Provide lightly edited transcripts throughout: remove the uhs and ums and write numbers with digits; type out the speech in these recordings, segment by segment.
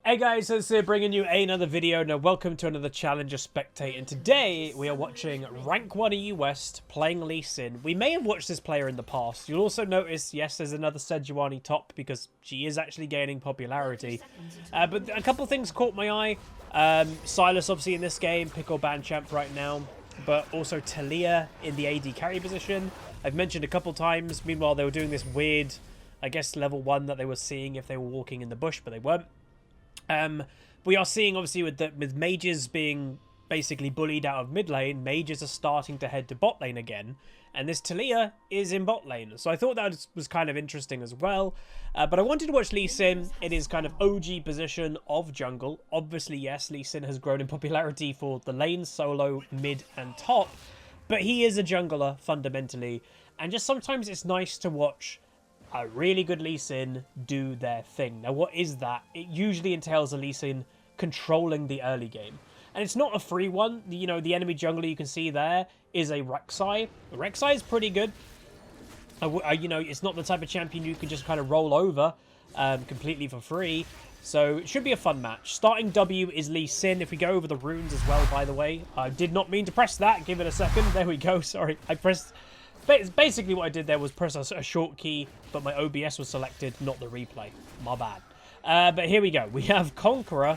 Hey guys, it's bringing you another video. Now welcome to another Challenger Spectate, and today we are watching Rank 1 EU West playing Lee Sin. We may have watched this player in the past. You'll also notice, yes, there's another Sejuani top because she is actually gaining popularity. But a couple of things caught my eye. Silas obviously in this game, pickle ban champ right now, but also Talia in the AD carry position. I've mentioned a couple times. Meanwhile, they were doing this weird, I guess, level 1 that they were seeing if they were walking in the bush, but they weren't. We are seeing, obviously, with mages being basically bullied out of mid lane, mages are starting to head to bot lane again, and this Talia is in bot lane. So I thought that was kind of interesting as well. But I wanted to watch Lee Sin in his kind of OG position of jungle. Obviously, yes, Lee Sin has grown in popularity for the lane, solo, mid, and top, but he is a jungler fundamentally, and just sometimes it's nice to watch a really good Lee Sin do their thing. Now, what is that? It usually entails a Lee Sin controlling the early game. And it's not a free one. You know, the enemy jungler you can see there is a Rek'Sai. Rek'Sai is pretty good. You know, it's not the type of champion you can just kind of roll over completely for free. So it should be a fun match. Starting W is Lee Sin. If we go over the runes as well, by the way. I did not mean to press that. Give it a second. There we go. Sorry. I pressed... Basically, what I did there was press a short key, but my OBS was selected, not the replay. My bad. But here we go. We have Conqueror,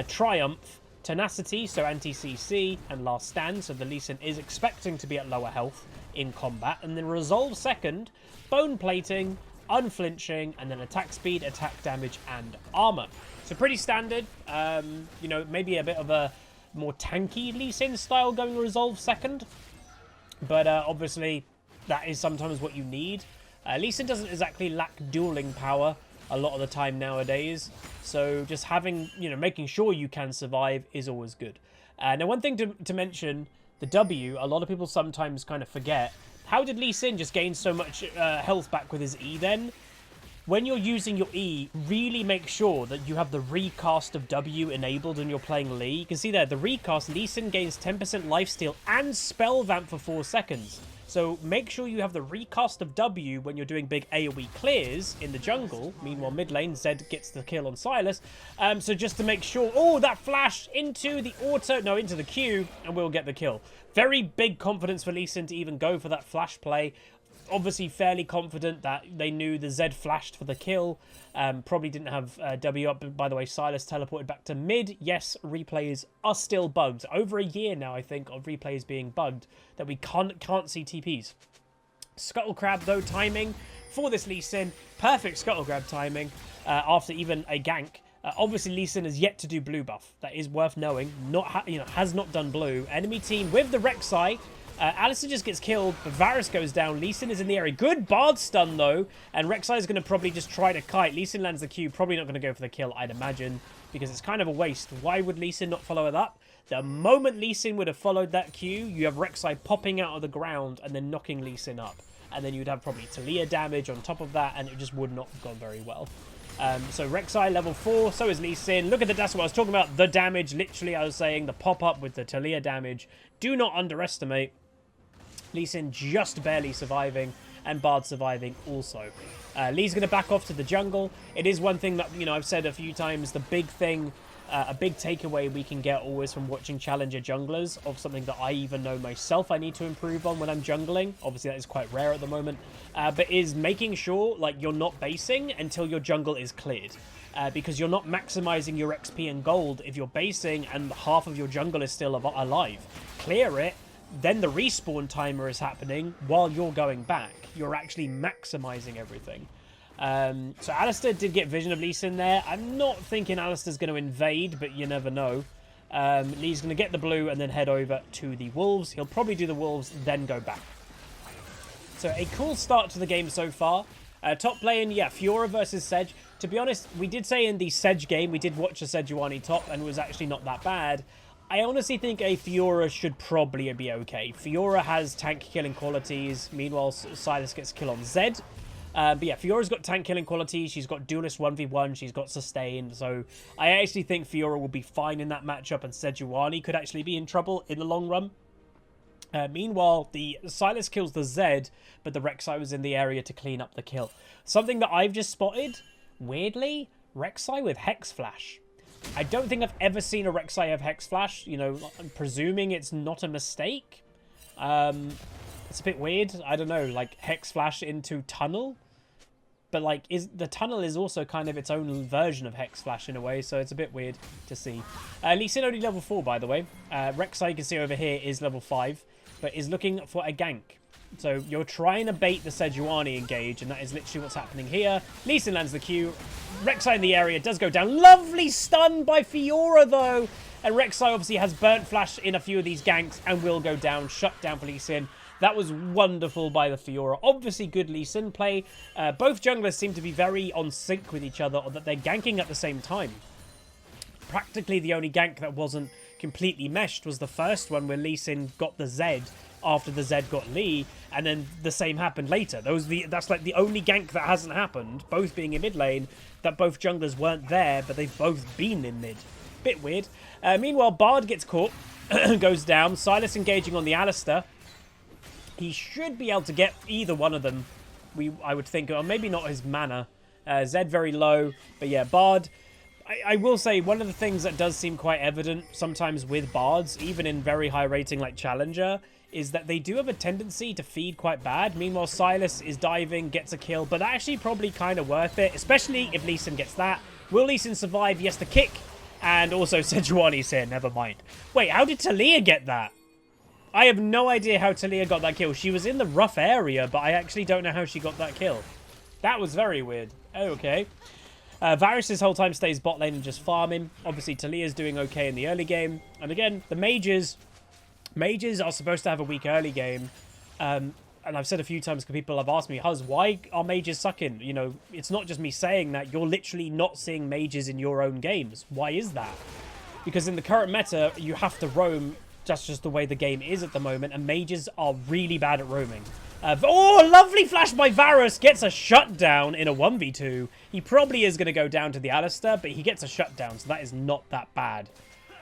Triumph, Tenacity, so anti-CC, and Last Stand. So the Lee Sin is expecting to be at lower health in combat. And then Resolve second, Bone Plating, Unflinching, and then Attack Speed, Attack Damage, and Armor. So pretty standard. You know, maybe a bit of a more tanky Lee Sin style going Resolve second. But obviously, that is sometimes what you need. Lee Sin doesn't exactly lack dueling power a lot of the time nowadays. So just having, you know, making sure you can survive is always good. Now, one thing to mention, the W, a lot of people sometimes kind of forget. How did Lee Sin just gain so much health back with his E then? When you're using your E, really make sure that you have the recast of W enabled when you're playing Lee. You can see there, the recast, Lee Sin gains 10% lifesteal and spell vamp for 4 seconds. So make sure you have the recast of W when you're doing big AoE clears in the jungle. Meanwhile, mid lane, Zed gets the kill on Silas. So just to make sure... Oh, that flash into the auto... No, into the Q, and we'll get the kill. Very big confidence for Lee Sin to even go for that flash play. Obviously fairly confident that they knew the Zed flashed for the kill. Probably didn't have W up. By the way, Silas teleported back to mid. Yes, replays are still bugged. Over a year now, I think, of replays being bugged that we can't see TPs. Scuttle Crab, though, timing for this Lee Sin. Perfect Scuttle Crab timing after even a gank. Obviously, Lee Sin has yet to do blue buff. That is worth knowing. Has not done blue. Enemy team with the Rek'Sai. Alistar just gets killed, but Varus goes down. Lee Sin is in the area. Good Bard stun, though. And Rek'Sai is going to probably just try to kite. Lee Sin lands the Q. Probably not going to go for the kill, I'd imagine, because it's kind of a waste. Why would Lee Sin not follow it up? The moment Lee Sin would have followed that Q, you have Rek'Sai popping out of the ground and then knocking Lee Sin up. And then you'd have probably Talia damage on top of that, and it just would not have gone very well. So Rek'Sai level 4, so is Lee Sin. Look at that's what I was talking about. The damage, literally, I was saying the pop-up with the Talia damage. Do not underestimate. Lee Sin just barely surviving, and Bard surviving also. Lee's going to back off to the jungle. It is one thing that, you know, I've said a few times, the big thing, a big takeaway we can get always from watching Challenger junglers, of something that I even know myself I need to improve on when I'm jungling. Obviously, that is quite rare at the moment. But is making sure, like, you're not basing until your jungle is cleared. Because you're not maximizing your XP and gold if you're basing and half of your jungle is still alive. Clear it. Then the respawn timer is happening while you're going back. You're actually maximizing everything. So Alistar did get vision of Lee Sin there. I'm not thinking Alistar's going to invade, but you never know. Lee's going to get the blue and then head over to the Wolves. He'll probably do the Wolves, then go back. So a cool start to the game so far. Top lane, yeah, Fiora versus Sedge. To be honest, we did say in the Sedge game, we did watch a Sejuani top, and it was actually not that bad. I honestly think a Fiora should probably be okay. Fiora has tank killing qualities. Meanwhile, Silas gets kill on Zed. But yeah, Fiora's got tank killing qualities. She's got duelist 1v1. She's got sustain. So I actually think Fiora will be fine in that matchup, and Sejuani could actually be in trouble in the long run. Meanwhile, the Silas kills the Zed, but the Rek'Sai was in the area to clean up the kill. Something that I've just spotted, weirdly, Rek'Sai with Hex Flash. I don't think I've ever seen a Rek'Sai have Hex Flash. You know, I'm presuming it's not a mistake. It's a bit weird. I don't know, like Hex Flash into Tunnel. But like, the Tunnel is also kind of its own version of Hex Flash in a way, so it's a bit weird to see. Lee Sin only level 4, by the way. Rek'Sai, you can see over here, is level 5, but is looking for a gank. So you're trying to bait the Sejuani engage, and that is literally what's happening here. Lee Sin lands the Q. Rek'Sai in the area does go down. Lovely stun by Fiora, though. And Rek'Sai obviously has burnt flash in a few of these ganks and will go down. Shut down for Lee Sin. That was wonderful by the Fiora. Obviously good Lee Sin play. Both junglers seem to be very on sync with each other, or that they're ganking at the same time. Practically the only gank that wasn't completely meshed was the first one where Lee Sin got the Z after the Z got Lee, and then the same happened later. That's like the only gank that hasn't happened, both being in mid lane, that both junglers weren't there, but they've both been in mid. Bit weird. Meanwhile, Bard gets caught, goes down. Sylas engaging on the Alistar. He should be able to get either one of them, I would think, or maybe not his mana. Zed very low, but yeah, Bard. I will say, one of the things that does seem quite evident sometimes with Bards, even in very high rating like Challenger, is that they do have a tendency to feed quite bad. Meanwhile, Sylas is diving, gets a kill, but actually probably kind of worth it, especially if Lee Sin gets that. Will Lee Sin survive? Yes, the kick, and also Sejuani's here, never mind. Wait, how did Talia get that? I have no idea how Talia got that kill. She was in the rough area, but I actually don't know how she got that kill. That was very weird. Okay. Varus this whole time stays bot lane and just farming. Obviously, Talia's doing okay in the early game. And again, the mages are supposed to have a weak early game. And I've said a few times, because people have asked me, Huz, why are mages sucking? You know, it's not just me saying that. You're literally not seeing mages in your own games. Why is that? Because in the current meta, you have to roam. That's just the way the game is at the moment, and mages are really bad at roaming. Oh, lovely flash by Varus. Gets a shutdown in a 1v2. He probably is going to go down to the Alistar, but he gets a shutdown, so that is not that bad.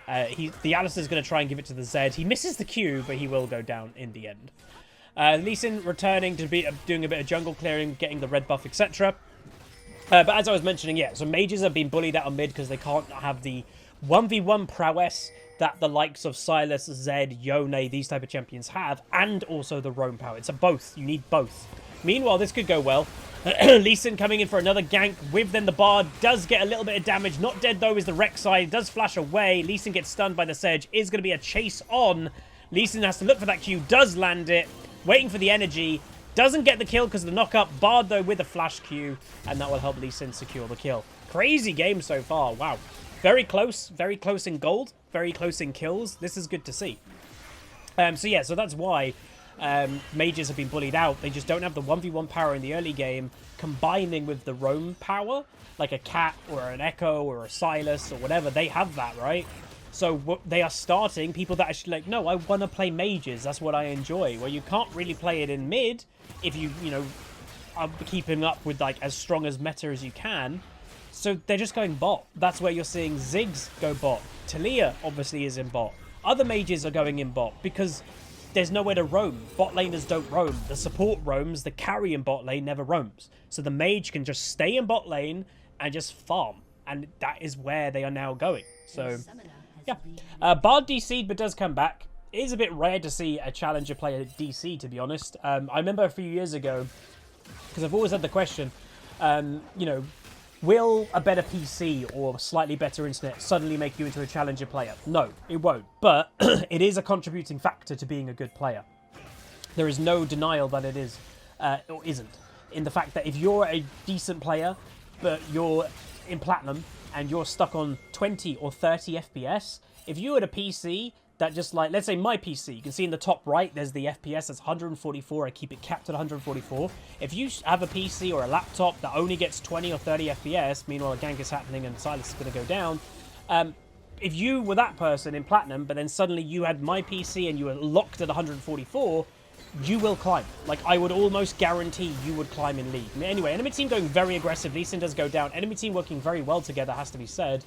The Alistar's going to try and give it to the Zed. He misses the Q, but he will go down in the end. Lee Sin returning to be doing a bit of jungle clearing, getting the red buff, etc. But as I was mentioning, yeah, so mages have been bullied out on mid because they can't have the 1v1 prowess that the likes of Sylas, Zed, Yone, these type of champions have, and also the roam power. It's a both. You need both. Meanwhile, this could go well. Lee Sin coming in for another gank with then the Bard. Does get a little bit of damage. Not dead, though, is the Rek'Sai. Does flash away. Lee Sin gets stunned by the Sedge. Is going to be a chase on. Lee Sin has to look for that Q. Does land it. Waiting for the energy. Doesn't get the kill because of the knock-up. Bard, though, with a flash Q. And that will help Lee Sin secure the kill. Crazy game so far. Wow. Very close in gold, very close in kills. This is good to see. So that's why mages have been bullied out. They just don't have the 1v1 power in the early game, combining with the roam power, like a Cat or an Echo or a Sylas or whatever. They have that, right? So they are starting people that actually like, no, I want to play mages. That's what I enjoy. Well, you can't really play it in mid if you are keeping up with like as strong as meta as you can. So they're just going bot. That's where you're seeing Ziggs go bot. Talia obviously is in bot. Other mages are going in bot because there's nowhere to roam. Bot laners don't roam. The support roams. The carry in bot lane never roams. So the mage can just stay in bot lane and just farm. And that is where they are now going. So, yeah. Bard DC'd but does come back. It is a bit rare to see a challenger player DC, to be honest. I remember a few years ago, because I've always had the question, will a better PC or slightly better internet suddenly make you into a challenger player? No, it won't. But it is a contributing factor to being a good player. There is no denial that it is, or isn't. In the fact that if you're a decent player, but you're in Platinum, and you're stuck on 20 or 30 FPS, if you had a PC that just like, let's say my PC, you can see in the top right, there's the FPS, that's 144, I keep it capped at 144. If you have a PC or a laptop that only gets 20 or 30 FPS, meanwhile a gank is happening and Sylas is going to go down, if you were that person in Platinum, but then suddenly you had my PC and you were locked at 144, you will climb. Like, I would almost guarantee you would climb in League. Anyway, enemy team going very aggressive. Lee Sin does go down. Enemy team working very well together, has to be said.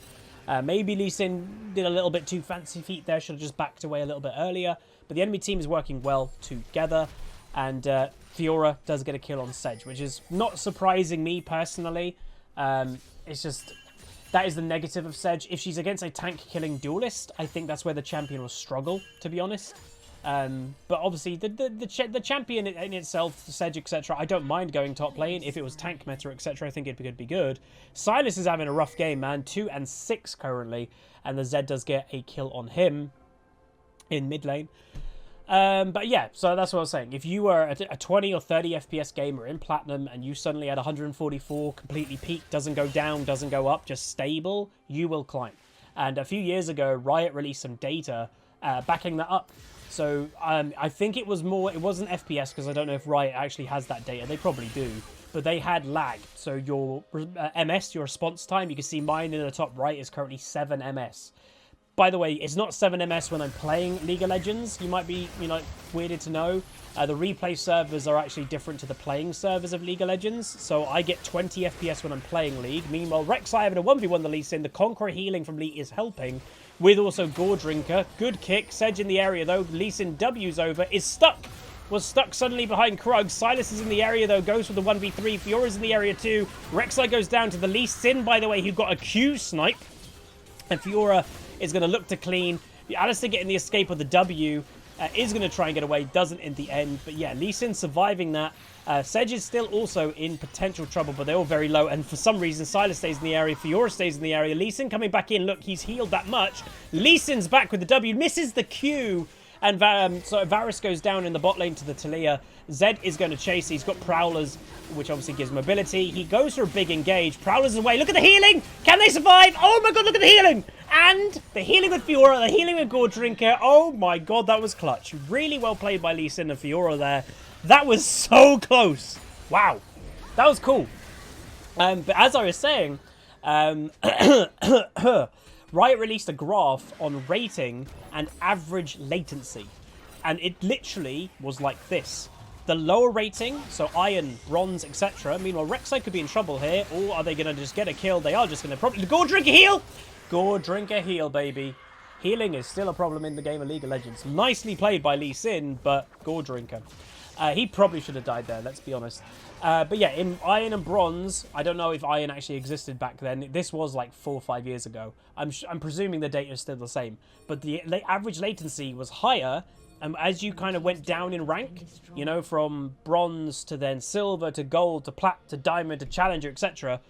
Maybe Lee Sin did a little bit too fancy feet there. Should have just backed away a little bit earlier. But the enemy team is working well together. And Fiora does get a kill on Sedge, which is not surprising me personally. It's just, That is the negative of Sedge. If she's against a tank-killing duelist, I think that's where the champion will struggle, to be honest. But obviously, the champion in itself, Sedge, etc., I don't mind going top lane. If it was tank meta, etc., I think it could be good. Sylas is having a rough game, man. 2 and 6 currently, and the Zed does get a kill on him in mid lane. But yeah, so that's what I was saying. If you were a 20 or 30 FPS gamer in Platinum and you suddenly had 144, completely peaked, doesn't go down, doesn't go up, just stable, you will climb. And a few years ago, Riot released some data backing that up. So I think it wasn't FPS, because I don't know if Riot actually has that data. They probably do. But they had lag. So your MS, your response time, you can see mine in the top right is currently 7 MS. By the way, it's not 7 MS when I'm playing League of Legends. You might be, weirded to know. The replay servers are actually different to the playing servers of League of Legends. So I get 20 FPS when I'm playing League. Meanwhile, Rek'Sai having a 1v1 the Lee Sin. The Conqueror healing from Lee is helping. With also Gore Drinker. Good kick. Sedge in the area, though. Lee Sin W's over. Is stuck. Was stuck suddenly behind Krug. Sylas is in the area, though. Goes for the 1v3. Fiora's in the area, too. Rek'Sai goes down to the Lee Sin, by the way, who got a Q snipe. And Fiora is going to look to clean. Alistair getting the escape of the W. Is going to try and get away. Doesn't in the end. But yeah, Lee Sin surviving that. Sedge is still also in potential trouble, but they're all very low. And for some reason, Sylas stays in the area. Fiora stays in the area. Lee Sin coming back in. Look, he's healed that much. Lee Sin's back with the W. Misses the Q. And so Varus goes down in the bot lane to the Talia. Zed is going to chase. He's got Prowlers, which obviously gives mobility. He goes for a big engage. Prowlers away. Look at the healing. Can they survive? Oh my god, look at the healing. And the healing with Fiora, the healing with Gore Drinker. Oh my god, that was clutch. Really well played by Lee Sin and Fiora there. That was so close. Wow. That was cool. But as I was saying, Riot released a graph on rating and average latency. And it literally was like this. The lower rating, so Iron, Bronze, etc. Meanwhile, Rek'Sai could be in trouble here. Or are they going to just get a kill? They are just going to probably... Gore Drinker heal! Gore Drinker heal, baby. Healing is still a problem in the game of League of Legends. Nicely played by Lee Sin, but Gore Drinker. He probably should have died there, let's be honest. But yeah, in Iron and Bronze, I don't know if Iron actually existed back then. This was like 4 or 5 years ago. I'm presuming the data is still the same. But the average latency was higher. And as you kind of went down in rank, from Bronze to then Silver to Gold to Plat to Diamond to Challenger, etc.,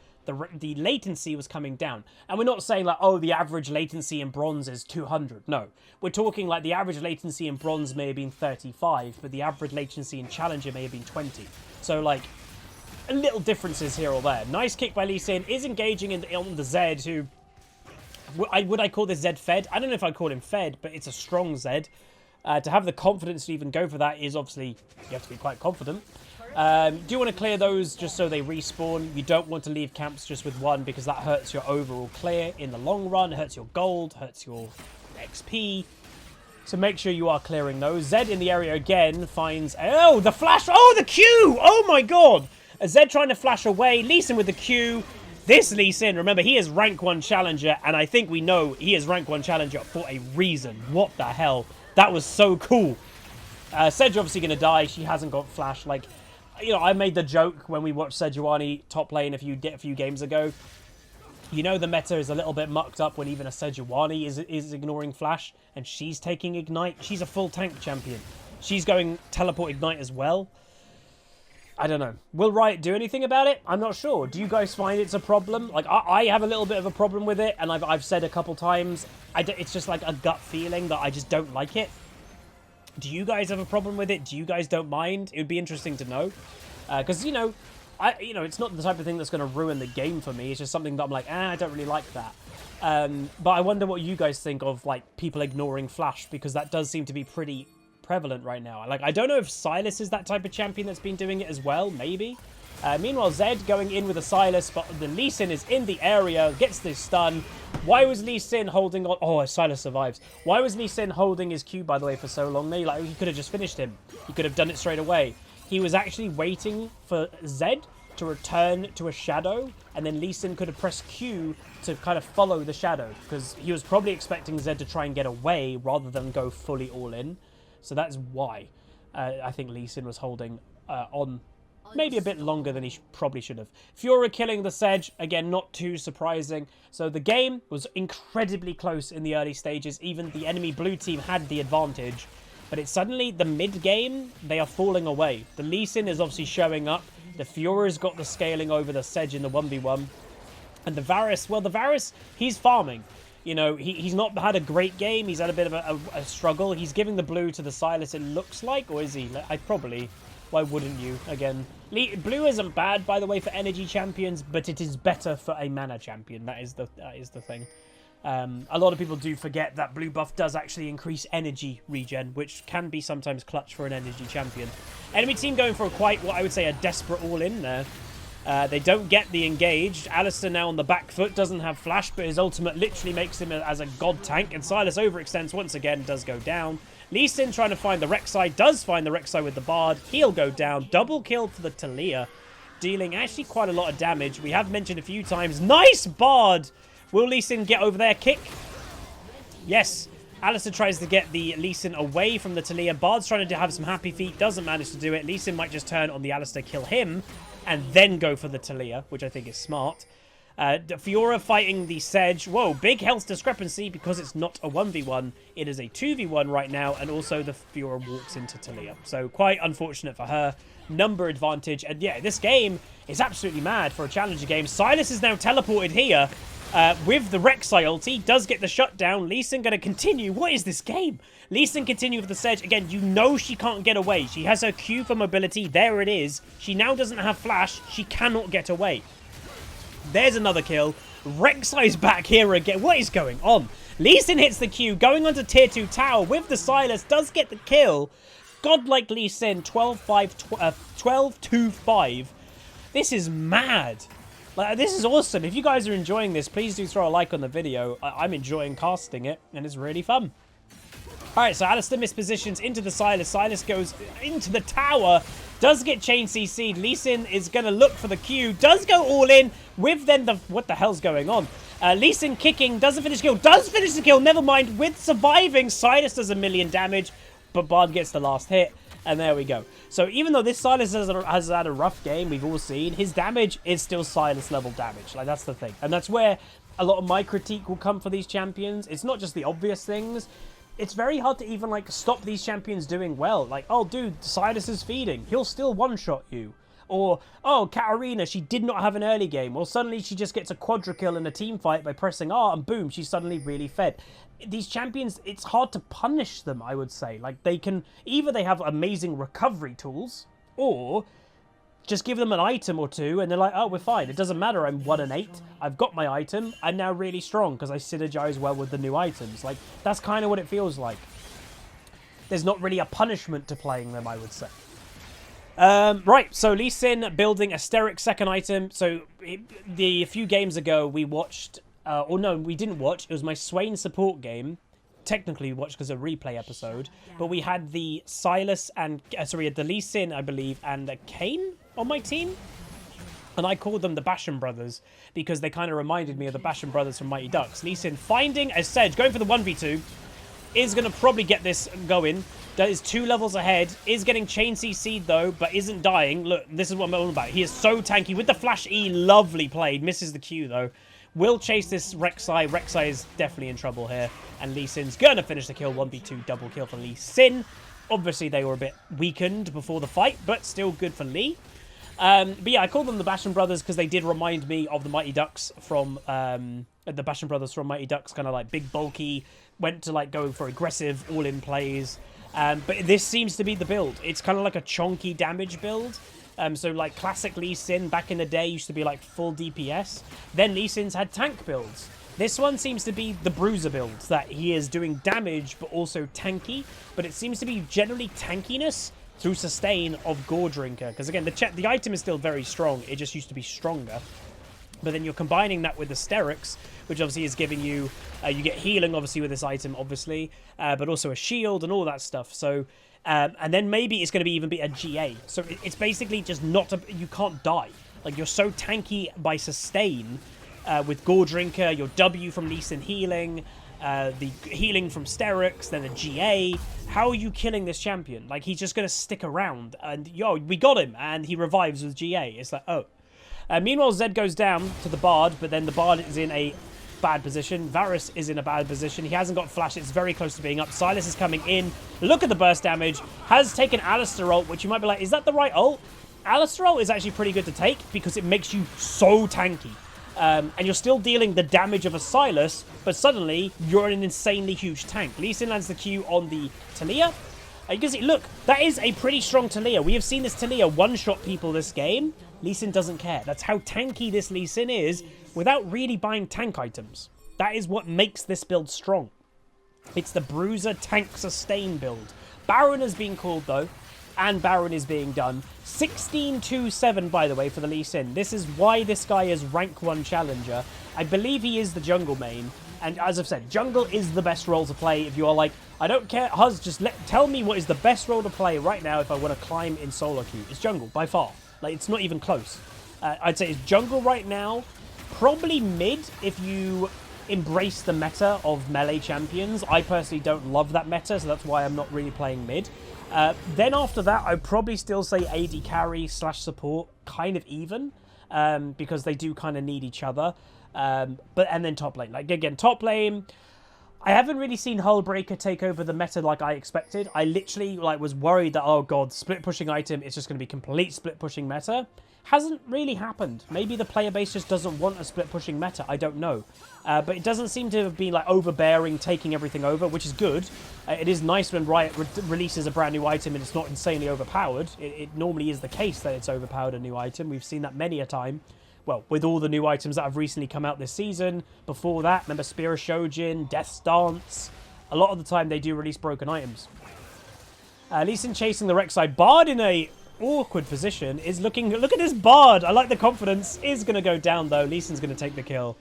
the latency was coming down. And we're not saying like, oh, the average latency in Bronze is 200. No. We're talking like the average latency in Bronze may have been 35, but the average latency in Challenger may have been 20. So like, little differences here or there. Nice kick by Lee Sin. Is engaging on the Zed, who... Would I call this Zed fed? I don't know if I'd call him fed, but it's a strong Zed. To have the confidence to even go for that is obviously... You have to be quite confident. Do you want to clear those just so they respawn? You don't want to leave camps just with one, because that hurts your overall clear in the long run, hurts your gold, hurts your XP. So make sure you are clearing those. Zed in the area again finds... Oh, the flash! Oh, the Q! Oh my god! A Zed trying to flash away. Lee Sin with the Q. This Lee Sin, remember, he is rank 1 challenger, and I think we know he is rank 1 challenger for a reason. What the hell? That was so cool. Sedge obviously going to die. She hasn't got flash. Like... I made the joke when we watched Sejuani top lane a few games ago. The meta is a little bit mucked up when even a Sejuani is ignoring flash, and she's taking ignite. She's a full tank champion. She's going teleport ignite as well. I don't know. Will Riot do anything about it? I'm not sure. Do you guys find it's a problem? Like, I have a little bit of a problem with it, and I've said a couple times, it's just like a gut feeling that I just don't like it. Do you guys have a problem with it? Do you guys don't mind? It would be interesting to know. Because, it's not the type of thing that's going to ruin the game for me. It's just something that I'm like, I don't really like that. But I wonder what you guys think of, like, people ignoring flash, because that does seem to be pretty prevalent right now. Like, I don't know if Sylas is that type of champion that's been doing it as well, maybe. Meanwhile, Zed going in with a Sylas, but the Lee Sin is in the area, gets this stun. Why was Lee Sin holding on? Oh, Sylas survives. Why was Lee Sin holding his Q, by the way, for so long? He could have just finished him. He could have done it straight away. He was actually waiting for Zed to return to a shadow, and then Lee Sin could have pressed Q to kind of follow the shadow, because he was probably expecting Zed to try and get away rather than go fully all in. So that's why I think Lee Sin was holding on maybe a bit longer than he probably should have. Fiora killing the Sedge, again, not too surprising. So the game was incredibly close in the early stages. Even the enemy blue team had the advantage. But it's suddenly, the mid-game, they are falling away. The Lee Sin is obviously showing up. The Fiora's got the scaling over the Sedge in the 1v1. And the Varus, well, the Varus, he's farming. You know, he's not had a great game. He's had a bit of a struggle. He's giving the blue to the Sylas, it looks like. Or is he? I probably... Why wouldn't you? Again, blue isn't bad, by the way, for energy champions, but it is better for a mana champion. That is the thing. A lot of people do forget that blue buff does actually increase energy regen, which can be sometimes clutch for an energy champion. Enemy team going for quite, what I would say, a desperate all-in there. They don't get the engaged. Alistair now on the back foot, doesn't have flash, but his ultimate literally makes him as a god tank, and Sylas overextends once again, does go down. Lee Sin trying to find the Rek'Sai, does find the Rek'Sai with the Bard. He'll go down. Double kill for the Talia, dealing actually quite a lot of damage. We have mentioned a few times. Nice Bard! Will Lee Sin get over there? Kick? Yes. Alistair tries to get the Lee Sin away from the Talia. Bard's trying to have some happy feet, doesn't manage to do it. Lee Sin might just turn on the Alistair, kill him, and then go for the Talia, which I think is smart. Fiora fighting the Sedge. Whoa, big health discrepancy because it's not a 1v1. It is a 2v1 right now, and also the Fiora walks into Talia. So quite unfortunate for her. Number advantage. And yeah, this game is absolutely mad for a challenger game. Sylas is now teleported here with the Rek'Sai ulti. Does get the shutdown. Lee Sin going to continue. What is this game? Lee Sin continue with the Sedge. Again, you know she can't get away. She has her Q for mobility. There it is. She now doesn't have flash. She cannot get away. There's another kill. Rek'Sai's back here again. What is going on? Lee Sin hits the Q, going onto tier 2 tower with the Sylas, does get the kill. Godlike Lee Sin, 12-2-5. This is mad. Like, this is awesome. If you guys are enjoying this, please do throw a like on the video. I'm enjoying casting it, and it's really fun. Alright, so Alistair mispositions into the Sylas. Sylas goes into the tower. Does get chain CC'd. Lee Sin is going to look for the Q. Does go all in with then the... What the hell's going on? Lee Sin kicking. Doesn't finish the kill. Does finish the kill. Never mind. With surviving, Sylas does 1 million damage. But Bard gets the last hit. And there we go. So even though this Sylas has had a rough game, we've all seen, his damage is still Sylas level damage. Like, that's the thing. And that's where a lot of my critique will come for these champions. It's not just the obvious things. It's very hard to even, like, stop these champions doing well. Like, oh, dude, Sylas is feeding. He'll still one-shot you. Or, oh, Katarina, she did not have an early game. Or suddenly she just gets a quadra kill in a team fight by pressing R, and boom, she's suddenly really fed. These champions, it's hard to punish them, I would say. Like, they can... Either they have amazing recovery tools, or... just give them an item or two, and they're like, oh, we're fine. It doesn't matter, I'm 1 and 8. I've got my item. I'm now really strong because I synergize well with the new items. Like, that's kind of what it feels like. There's not really a punishment to playing them, I would say. Right, so Lee Sin building Asteric second item. So, a few games ago, we watched... or no, we didn't watch. It was my Swain support game. Technically we watched because of a replay episode. But we had the Sylas and... the Lee Sin, I believe, and Kayn on my team. And I called them the Basham Brothers because they kind of reminded me of the Basham Brothers from Mighty Ducks. Lee Sin finding a Sedge, going for the 1v2. Is going to probably get this going. That is 2 levels ahead. Is getting chain CC'd though, but isn't dying. Look, this is what I'm all about. He is so tanky with the flash E. Lovely played. Misses the Q though. Will chase this Rek'Sai. Rek'Sai is definitely in trouble here. And Lee Sin's going to finish the kill. 1v2 double kill for Lee Sin. Obviously, they were a bit weakened before the fight, but still good for Lee. But yeah, I call them the Basham Brothers because they did remind me of the Mighty Ducks from... the Basham Brothers from Mighty Ducks, kind of like big, bulky, went to like going for aggressive, all-in plays. But this seems to be the build. It's kind of like a chonky damage build. So like classic Lee Sin back in the day used to be like full DPS. Then Lee Sin's had tank builds. This one seems to be the Bruiser build, that he is doing damage but also tanky. But it seems to be generally tankiness through sustain of Gore Drinker. Because again, the item is still very strong. It just used to be stronger. But then you're combining that with the Asterics, which obviously is giving you... you get healing, obviously, with this item, obviously. But also a shield and all that stuff. So... and then maybe it's going to even be a GA. So it's basically just not... you can't die. Like, you're so tanky by sustain with Gore Drinker, your W from Lee Sin healing, the healing from Sterix, then a GA. How are you killing this champion? Like, he's just going to stick around. And, yo, we got him. And he revives with GA. It's like, oh. Meanwhile, Zed goes down to the Bard, but then the Bard is in a bad position. Varus is in a bad position. He hasn't got flash. It's very close to being up. Silas is coming in. Look at the burst damage. Has taken Alistar ult, which you might be like, is that the right ult? Alistar ult is actually pretty good to take because it makes you so tanky. And you're still dealing the damage of a Silas, but suddenly you're an insanely huge tank. Lee Sin lands the Q on the Talia. You can see, look, that is a pretty strong Talia. We have seen this Talia one-shot people this game. Lee Sin doesn't care. That's how tanky this Lee Sin is without really buying tank items. That is what makes this build strong. It's the Bruiser tank sustain build. Baron has been called, though, and Baron is being done. 16-2-7, by the way, for the Lee Sin. This is why this guy is rank 1 challenger. I believe he is the jungle main. And as I've said, jungle is the best role to play. If you are like, I don't care, Huz, just tell me what is the best role to play right now if I want to climb in solo queue. It's jungle, by far. Like, it's not even close. I'd say it's jungle right now. Probably mid if you embrace the meta of melee champions. I personally don't love that meta, so that's why I'm not really playing mid. Then after that, I'd probably still say AD carry / support, kind of even, because they do kind of need each other. And then top lane. Like, again, top lane, I haven't really seen Hullbreaker take over the meta like I expected. I literally was worried that, oh god, split pushing item, it's just going to be complete split pushing meta. Hasn't really happened. Maybe the player base just doesn't want a split pushing meta. I don't know. But it doesn't seem to have been overbearing, taking everything over, which is good. It is nice when Riot releases a brand new item and it's not insanely overpowered. It normally is the case that it's overpowered a new item. We've seen that many a time. Well, with all the new items that have recently come out this season. Before that, remember Spear of Shojin, Death's Dance. A lot of the time they do release broken items. Lee Sin chasing the Rek'Sai. Bard in a awkward position is looking. Look at this Bard. I like the confidence. Is going to go down though. Lee Sin's going to take the kill.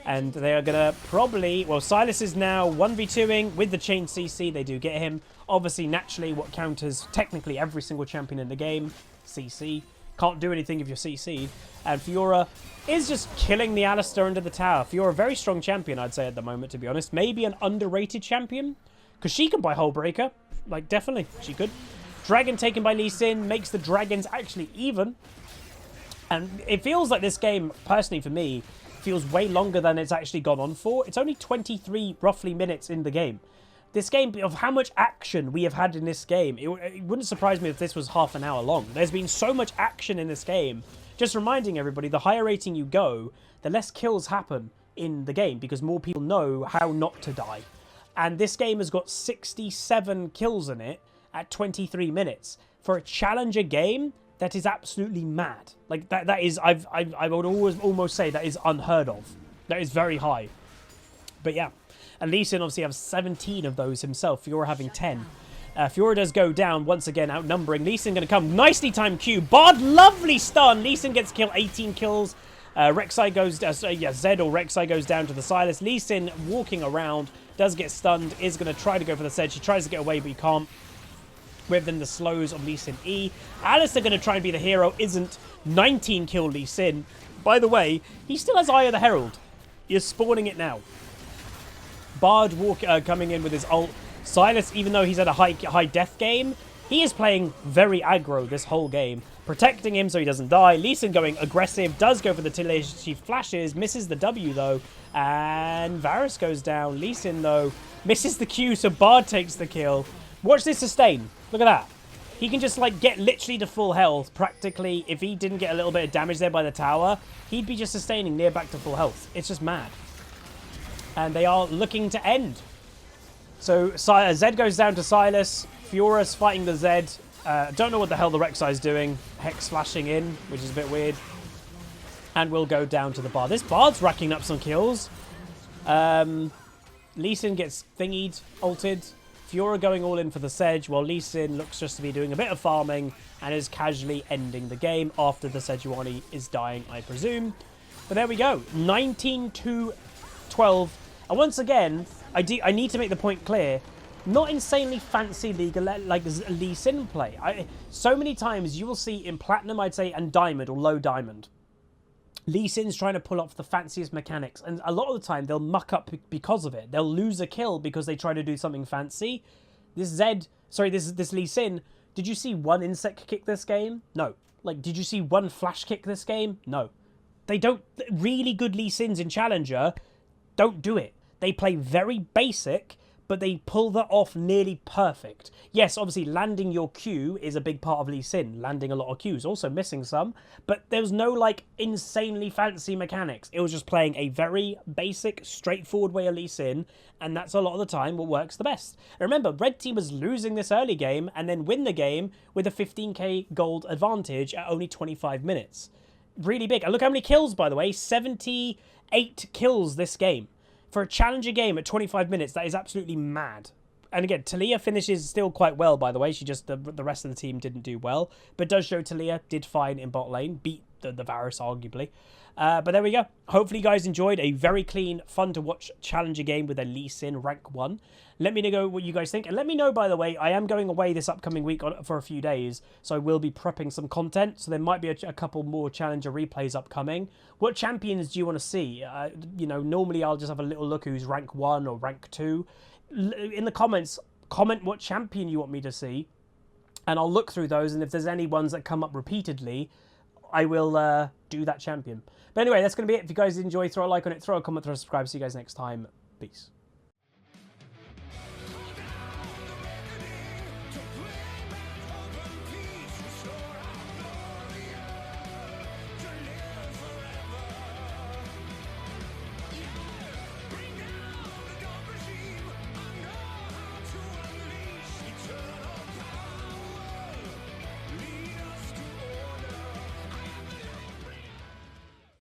And they are going to probably... Well, Silas is now 1v2ing with the chain CC. They do get him. Obviously, naturally, what counters technically every single champion in the game. CC. Can't do anything if you're CC'd. And Fiora is just killing the Alistar under the tower. Fiora, a very strong champion, I'd say, at the moment, to be honest. Maybe an underrated champion. Because she can buy Hullbreaker. Like, definitely, she could. Dragon taken by Lee Sin makes the dragons actually even. And it feels like this game, personally for me, feels way longer than it's actually gone on for. It's only 23, roughly, minutes in the game. This game, of how much action we have had in this game, it wouldn't surprise me if this was half an hour long. There's been so much action in this game. Just reminding everybody, the higher rating you go, the less kills happen in the game because more people know how not to die. And this game has got 67 kills in it at 23 minutes. For a challenger game, that is absolutely mad. Like, that is, I would almost say that is unheard of. That is very high. But yeah. And Lee Sin obviously has 17 of those himself. Fiora having 10. Fiora does go down, once again outnumbering. Lee Sin going to come. Nicely timed Q. Bard, lovely stun. Lee Sin gets killed, 18 kills. Rek'Sai goes, Zed or Rek'Sai goes down to the Silas. Lee Sin walking around, does get stunned, is going to try to go for the Zed. She tries to get away, but you can't. With then the slows of Lee Sin E. Alistar going to try and be the hero, isn't. 19 kill Lee Sin. By the way, he still has Eye of the Herald. You're spawning it now. Bard coming in with his ult. Silas, even though he's had a high death game, he is playing very aggro this whole game. Protecting him so he doesn't die. Lee Sin going aggressive, does go for the Talia. She flashes, misses the W though. And Varus goes down. Lee Sin though, misses the Q, so Bard takes the kill. Watch this sustain. Look at that. He can just get literally to full health practically. If he didn't get a little bit of damage there by the tower, he'd be just sustaining near back to full health. It's just mad. And they are looking to end. So Zed goes down to Silas. Fiora's fighting the Zed. Don't know what the hell the Rek'Sai's doing. Hex flashing in, which is a bit weird. And we'll go down to the Bard. This Bard's racking up some kills. Lee Sin gets thingied, ulted. Fiora going all in for the Sedge, while Lee Sin looks just to be doing a bit of farming and is casually ending the game after the Sejuani is dying, I presume. But there we go. 19-12. And once again, I need to make the point clear. Not insanely fancy League like Lee Sin play. So many times you will see in Platinum, I'd say, and Diamond or Low Diamond, Lee Sin's trying to pull off the fanciest mechanics, and a lot of the time they'll muck up because of it. They'll lose a kill because they try to do something fancy. This Lee Sin, did you see one insect kick this game? No. Like, did you see one flash kick this game? No. They don't... Really good Lee Sins in Challenger don't do it. They play very basic, but they pull that off nearly perfect. Yes, obviously, landing your Q is a big part of Lee Sin. Landing a lot of Qs, also missing some. But there was no, like, insanely fancy mechanics. It was just playing a very basic, straightforward way of Lee Sin, and that's a lot of the time what works the best. And remember, Red Team was losing this early game, and then win the game with a 15k gold advantage at only 25 minutes. Really big. And look how many kills, by the way. 78 kills this game. For a Challenger game at 25 minutes, that is absolutely mad. And again, Talia finishes still quite well, by the way. She just, the rest of the team didn't do well. But does show Talia did fine in bot lane. Beat the Varus, arguably. But there we go. Hopefully you guys enjoyed a very clean, fun to watch Challenger game with a Lee Sin rank 1. Let me know what you guys think. And let me know, by the way, I am going away this upcoming week for a few days. So I will be prepping some content. So there might be a couple more Challenger replays upcoming. What champions do you want to see? You know, normally I'll just have a little look who's rank 1 or rank 2. In the comments, comment what champion you want me to see. And I'll look through those. And if there's any ones that come up repeatedly, I will do that champion. But anyway, that's going to be it. If you guys enjoy, throw a like on it, throw a comment, throw a subscribe. See you guys next time. Peace.